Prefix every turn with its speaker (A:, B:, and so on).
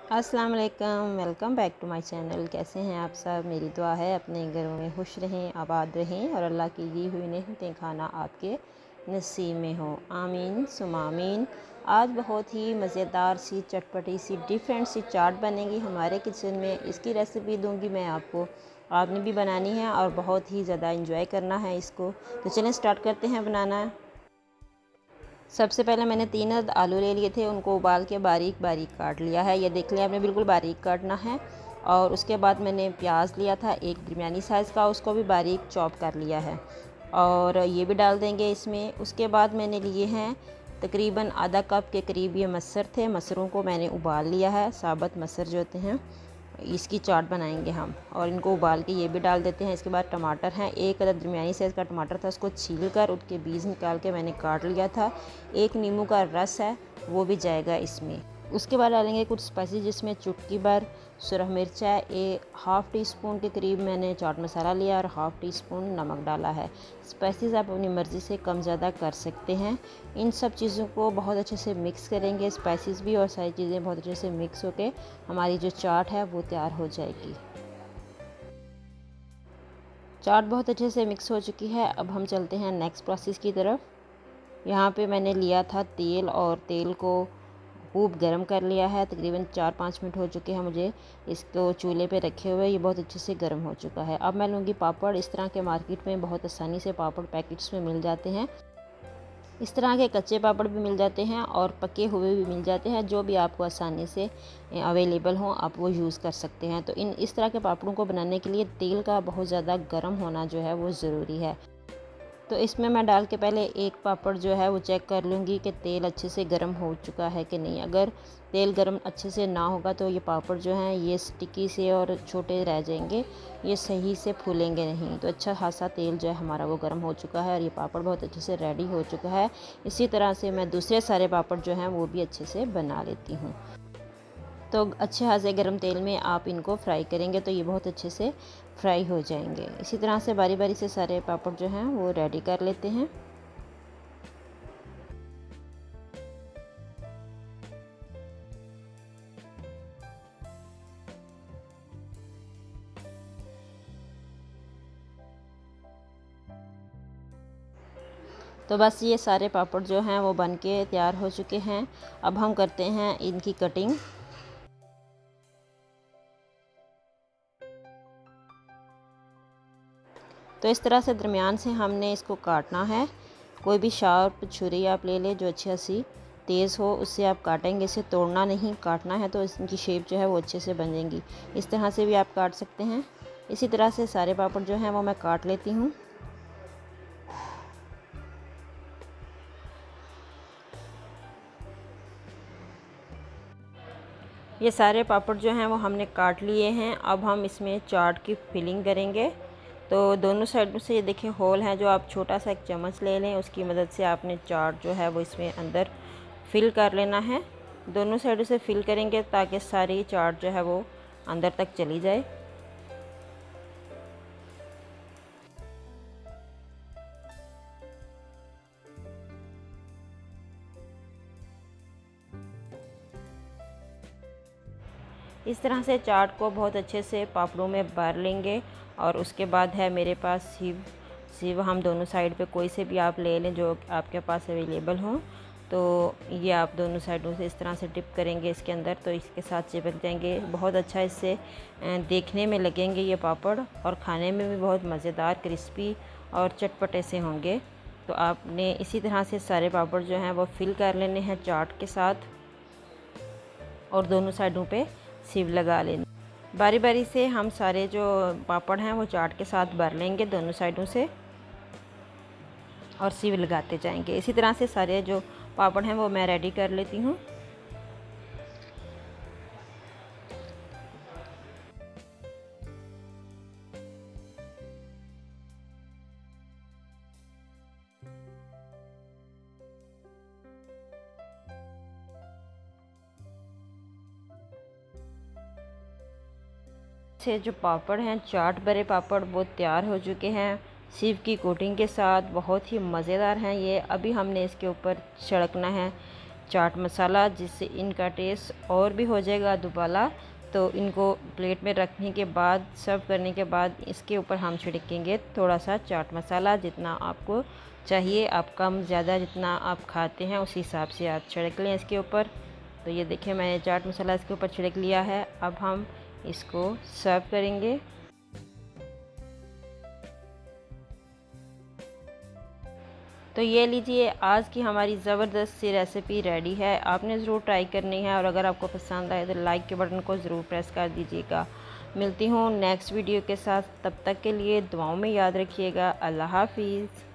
A: अस्सलाम वालेकुम, welcome back to my channel. कैसे हैं आप सब? मेरी दुआ है अपने घरों में खुश रहें, आबाद रहें और अल्लाह की दी हुई नेमतें खाना आपके नसीब में हो। आमीन सुमा आमीन। आज बहुत ही मज़ेदार सी चटपटी सी डिफरेंट सी चाट बनेगी हमारे किचन में। इसकी रेसिपी दूंगी मैं आपको, आपने भी बनानी है और बहुत ही ज़्यादा इंजॉय करना है इसको। तो चलें स्टार्ट करते हैं बनाना। सबसे पहले मैंने 3 अदद आलू ले लिए थे, उनको उबाल के बारीक बारीक काट लिया है। ये देख लिया आपने, बिल्कुल बारीक काटना है। और उसके बाद मैंने प्याज लिया था एक दरमियानी साइज़ का, उसको भी बारीक चॉप कर लिया है और ये भी डाल देंगे इसमें। उसके बाद मैंने लिए हैं तकरीबन आधा कप के करीब ये मसर थे। मसरों को मैंने उबाल लिया है, साबुत मसर जो होते हैं, इसकी चाट बनाएंगे हम। और इनको उबाल के ये भी डाल देते हैं। इसके बाद टमाटर हैं, एक अदद दरमियानी साइज़ का टमाटर था, उसको छील कर उसके बीज निकाल के मैंने काट लिया था। एक नींबू का रस है, वो भी जाएगा इसमें। उसके बाद डालेंगे कुछ स्पाइसेस, जिसमें चुटकी भर सुरख मिर्च है, हाफ़ टी स्पून के करीब मैंने चाट मसाला लिया और हाफ़ टी स्पून नमक डाला है। स्पाइसेस आप अपनी मर्ज़ी से कम ज़्यादा कर सकते हैं। इन सब चीज़ों को बहुत अच्छे से मिक्स करेंगे, स्पाइसेस भी और सारी चीज़ें बहुत अच्छे से मिक्स होकर हमारी जो चाट है वो तैयार हो जाएगी। चाट बहुत अच्छे से मिक्स हो चुकी है। अब हम चलते हैं नेक्स्ट प्रोसेस की तरफ। यहाँ पे मैंने लिया था तेल और तेल को खूब गर्म कर लिया है। तकरीबन 4-5 मिनट हो चुके हैं मुझे इसको चूल्हे पे रखे हुए। ये बहुत अच्छे से गर्म हो चुका है। अब मैं लूँगी पापड़। इस तरह के मार्केट में बहुत आसानी से पापड़ पैकेट्स में मिल जाते हैं। इस तरह के कच्चे पापड़ भी मिल जाते हैं और पके हुए भी मिल जाते हैं, जो भी आपको आसानी से अवेलेबल हों आप वो यूज़ कर सकते हैं। तो इस तरह के पापड़ों को बनाने के लिए तेल का बहुत ज़्यादा गर्म होना जो है वो ज़रूरी है। तो इसमें मैं डाल के पहले एक पापड़ जो है वो चेक कर लूँगी कि तेल अच्छे से गर्म हो चुका है कि नहीं। अगर तेल गर्म अच्छे से ना होगा तो ये पापड़ जो हैं ये स्टिकी से और छोटे रह जाएंगे, ये सही से फूलेंगे नहीं। तो अच्छा खासा तेल जो है हमारा वो गर्म हो चुका है और ये पापड़ बहुत अच्छे से रेडी हो चुका है। इसी तरह से मैं दूसरे सारे पापड़ जो हैं वो भी अच्छे से बना लेती हूँ। तो अच्छे खासे गर्म तेल में आप इनको फ्राई करेंगे तो ये बहुत अच्छे से फ्राई हो जाएंगे। इसी तरह से बारी बारी से सारे पापड़ जो हैं वो रेडी कर लेते हैं। तो बस ये सारे पापड़ जो हैं वो बन के तैयार हो चुके हैं। अब हम करते हैं इनकी कटिंग। तो इस तरह से दरमियान से हमने इसको काटना है। कोई भी शार्प छुरी आप ले लें जो अच्छी सी तेज़ हो, उससे आप काटेंगे। इसे तोड़ना नहीं, काटना है तो इनकी शेप जो है वो अच्छे से बन जाएंगी। इस तरह से भी आप काट सकते हैं। इसी तरह से सारे पापड़ जो हैं वो मैं काट लेती हूँ। ये सारे पापड़ जो हैं वो हमने काट लिए हैं। अब हम इसमें चाट की फिलिंग करेंगे। तो दोनों साइडों से ये देखें होल हैं, जो आप छोटा सा एक चम्मच ले लें, उसकी मदद से आपने चाट जो है वो इसमें अंदर फिल कर लेना है। दोनों साइडों से फिल करेंगे ताकि सारी चाट जो है वो अंदर तक चली जाए। इस तरह से चाट को बहुत अच्छे से पापड़ों में भर लेंगे। और उसके बाद है मेरे पास सीव हम दोनों साइड पे कोई से भी आप ले लें जो आपके पास अवेलेबल हो। तो ये आप दोनों साइडों से इस तरह से डिप करेंगे इसके अंदर, तो इसके साथ चिपक जाएंगे। बहुत अच्छा इससे देखने में लगेंगे ये पापड़ और खाने में भी बहुत मज़ेदार, क्रिस्पी और चटपटे से होंगे। तो आपने इसी तरह से सारे पापड़ जो हैं वो फिल कर लेने हैं चाट के साथ और दोनों साइडों पे सिव लगा लेना। बारी बारी से हम सारे जो पापड़ हैं वो चाट के साथ भर लेंगे दोनों साइडों से और सिव लगाते जाएंगे। इसी तरह से सारे जो पापड़ हैं वो मैं रेडी कर लेती हूँ। से जो पापड़ हैं चाट भरे पापड़ वो तैयार हो चुके हैं सीव की कोटिंग के साथ। बहुत ही मज़ेदार हैं ये। अभी हमने इसके ऊपर छिड़कना है चाट मसाला, जिससे इनका टेस्ट और भी हो जाएगा दुबाला। तो इनको प्लेट में रखने के बाद, सर्व करने के बाद इसके ऊपर हम छिड़केंगे थोड़ा सा चाट मसाला। जितना आपको चाहिए, आप कम ज़्यादा जितना आप खाते हैं उस हिसाब से आप छिड़क लें इसके ऊपर। तो ये देखिए मैंने चाट मसाला इसके ऊपर छिड़क लिया है। अब हम इसको सर्व करेंगे। तो ये लीजिए, आज की हमारी ज़बरदस्त सी रेसिपी रेडी है। आपने ज़रूर ट्राई करनी है और अगर आपको पसंद आए तो लाइक के बटन को ज़रूर प्रेस कर दीजिएगा। मिलती हूँ नेक्स्ट वीडियो के साथ, तब तक के लिए दुआओं में याद रखिएगा। अल्लाह हाफिज़।